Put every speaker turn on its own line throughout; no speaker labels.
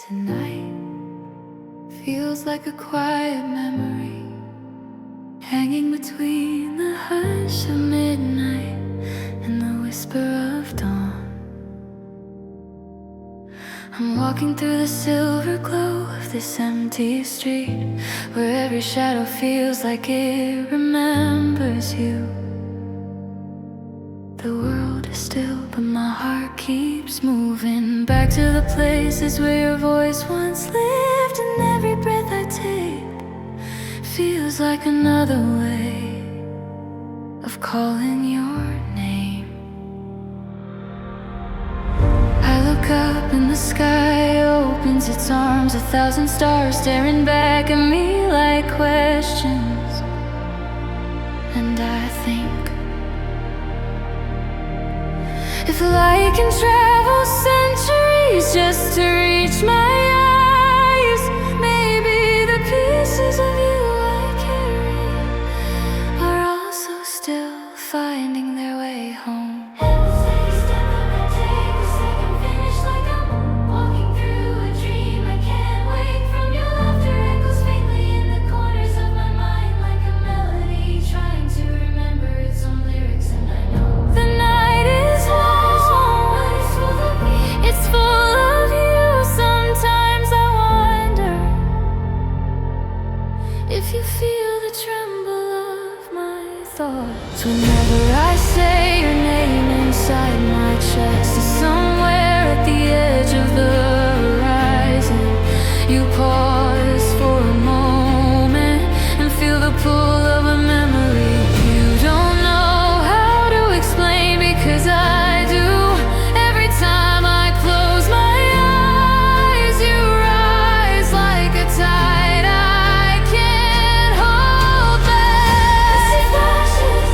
Tonight feels like a quiet memory, hanging between the hush of midnight and the whisper of dawn. I'm walking through the silver glow of this empty street, where every shadow feels like it remembers you. The world is still, but my heart keeps moving back to the places where your voice once lived. And every breath I take feels like another way of calling your name. I look up and the sky opens its arms, 1,000 stars staring back at me like questions. And I think, if light can travel centuries just to reach my eyes, maybe the pieces of you I carry are also still finding their way home. Every step that I take is second finish, like I'm walking through a dream. I can't wake from your laughter, echoes faintly in the corners of my mind, like a melody trying to remember its own lyrics. And I know the night is long, it's full of you. Sometimes I wonder if you feel the tremble of my thoughts. Whenever I say your name inside my chest, is somewhere at the edge of the horizon. You pause for a moment and feel the pull of a memory. You don't know how to explain, because I do. Every time I close my eyes, you rise like a tide I can't hold back. I see flashes,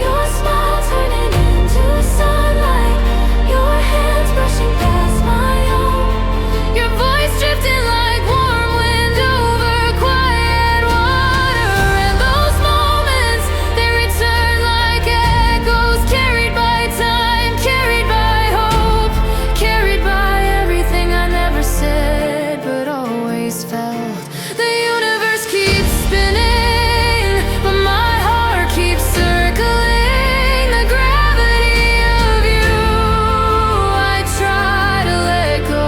your smile turning into sunlight, your hands brushing past my own, your voice drifting like warm wind over quiet water. And those moments, they return like echoes, carried by time, carried by hope, carried by everything I never said but always felt. The universe keeps spinning, but my heart keeps circling. The gravity of you, I try to let go,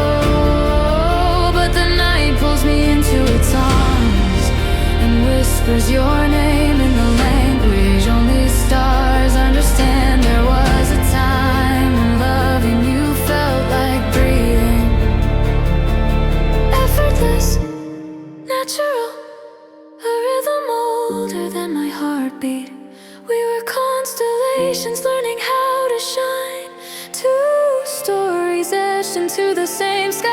but the night pulls me into its arms and whispers your name in the language only stars understand. There was a time when loving you felt like breathing, effortless, natural, a rhythm older than my heartbeat. We were constellations learning how to shine, two stories etched into the same sky.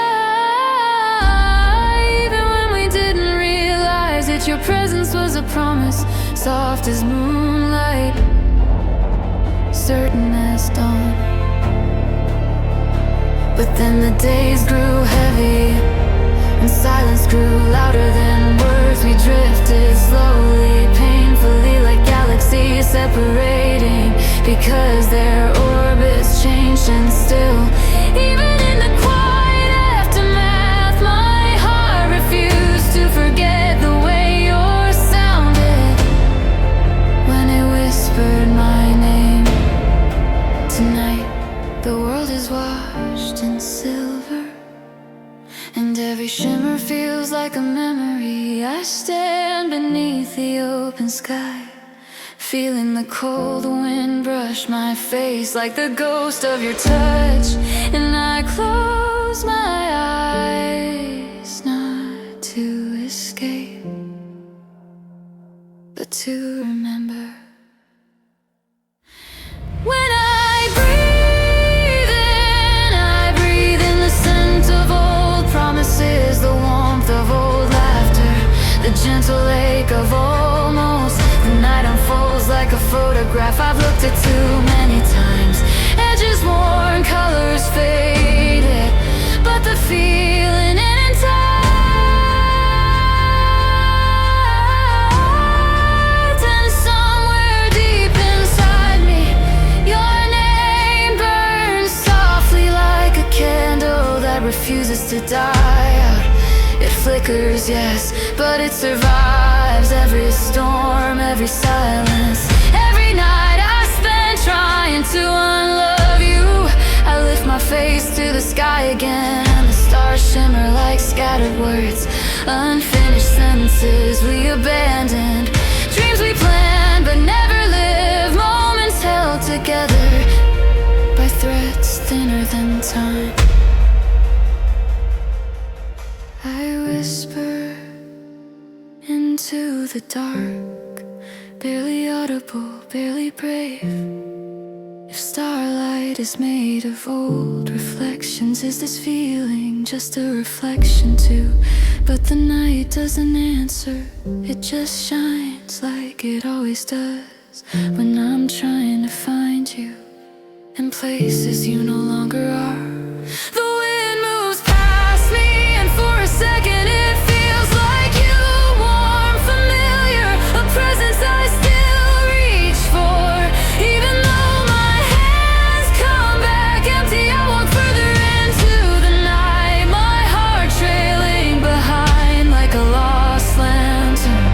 Even when we didn't realize it, your presence was a promise, soft as moonlight, certain as dawn. But then the days grew heavy and silence grew louder than words. We drifted slowly, painfully, like galaxies separating, because their orbits changed. And still, even in the quiet aftermath, my heart refused to forget the way yours sounded when it whispered my name. Tonight, the world is washed in silver, and every shimmer feels like a memory. I stand beneath the open sky, feeling the cold wind brush my face like the ghost of your touch. And I close my eyes, not to escape, but to remember. When I breathe in the scent of old promises, the warmth of old laughter, the gentle ache of almost. The night unfolds like a photograph I've looked at too many times. Edges worn, colors faded, but the feeling ain't intact. And somewhere deep inside me, your name burns softly like a candle that refuses to die. flickers, yes, but it survives every storm, every silence. Every night I spend trying to unlove you. I lift my face to the sky again, and the stars shimmer like scattered words, unfinished sentences we abandoned, dreams we planned but never lived, moments held together by threads thinner than time. I whisper into the dark, barely audible, barely brave. If starlight is made of old reflections, is this feeling just a reflection too? But the night doesn't answer, it just shines like it always does when I'm trying to find you in places you no longer are. The wind moves past me, and for a second it feels like you, warm, familiar, a presence I still reach for. Even though my hands come back empty, I walk further into the night, my heart trailing behind like a lost lantern,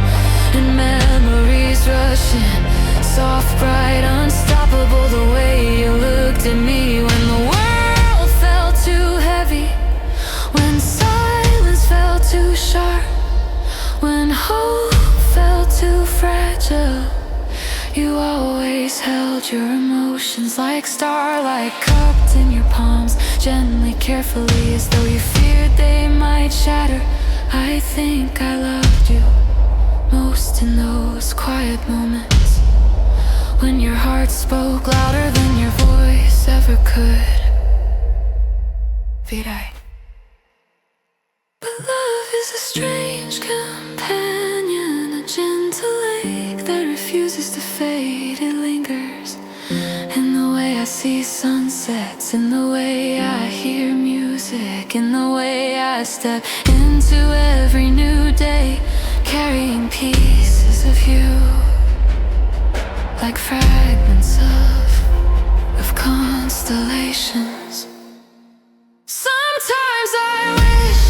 and memories rushing, soft, bright, unstoppable, the way you looked at me when the world felt too heavy, when silence felt too sharp, when hope felt too fragile. You always held your emotions like starlight cupped in your palms, gently, carefully, as though you feared they might shatter. I think I loved you most in those quiet moments, when your heart spoke louder than your voice ever could. Virai. But love is a strange companion, a gentle lake that refuses to fade. It lingers in the way I see sunsets, in the way I hear music, in the way I step into every new day, carrying pieces of you, like fragments of constellations. Sometimes I wish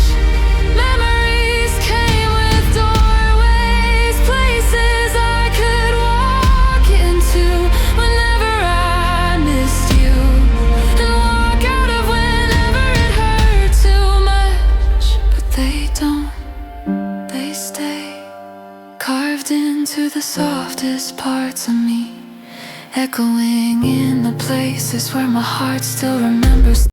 memories came with doorways, places I could walk into whenever I missed you, and walk out of whenever it hurt too much. But they don't, they stay carved into the softest parts of me, echoing in the places where my heart still remembers.